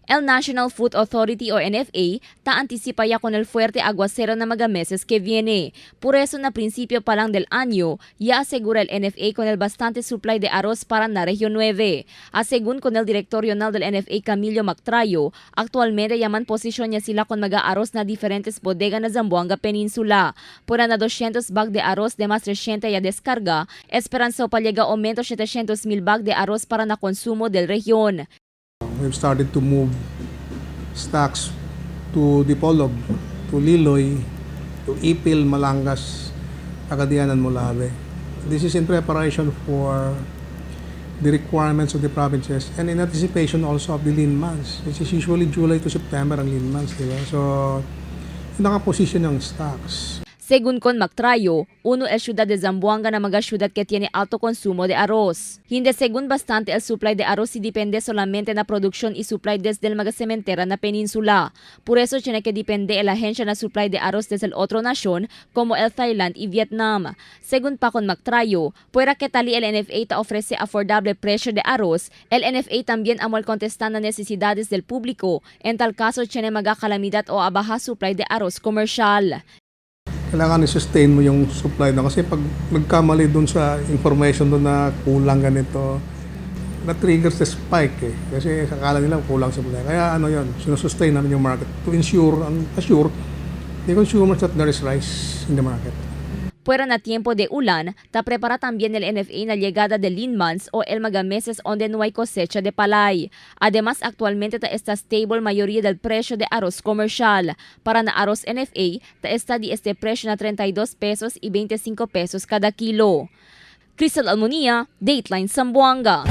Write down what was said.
El National Food Authority o NFA ta anticipa ya con el fuerte aguacero na mga meses que viene. Por eso na principio pa lang del año, ya asegura el NFA con el bastante supply de arroz para na Región 9. Según con el director regional del NFA Camilo Mactrayo, actualmente yaman posisyon niya sila con mag-aaros na diferentes bodega na Zamboanga Peninsula. Pura na 200 bag de arroz de mas reciente ya descarga, esperanza pa llega aumento 700,000 bag de arroz para na konsumo del rehiyon. We've started to move stocks to Dipolog, to Liloy, to Ipil, Malangas, Acadianan, Mulabe. This is in preparation for the requirements of the provinces and in anticipation also of the lean months, which is usually July to September ang lean months, diba? So, nakaposition yung stocks. Según con Mactrayo, uno el ciudad de Zamboanga na mga ciudad que tiene alto consumo de arroz. Hindi según bastante el supply de arroz si depende solamente na produksyon y supply desde el mga sementera na peninsula. Por eso tiene que depende el ahensya na supply de arroz desde el otro nasyon como el Thailand y Vietnam. Según pa con Mactrayo, puera que tali el NFA ta ofrece affordable precio de arroz, el NFA también amo el contestar na necesidades del público. En tal caso, tiene mga kalamidad o abaha supply de arroz komersyal. Kailangan i-sustain mo yung supply na kasi pag nagkamali dun sa information dun na kulang ganito, na-triggers the spike eh. Kasi akala nila kulang supply. Kaya ano yun, sinusustain namin yung market to ensure and assure the consumers that there is rice in the market. Fuera na tiempo de ulan, ta prepara también el NFA na llegada de lean months o el mga meses donde no hay cosecha de palay. Además, actualmente ta está stable mayoría del precio de arroz comercial. Para na arroz NFA, ta está di este precio na 32 pesos y 25 pesos cada kilo. Crystal Almonía, Dateline Zamboanga.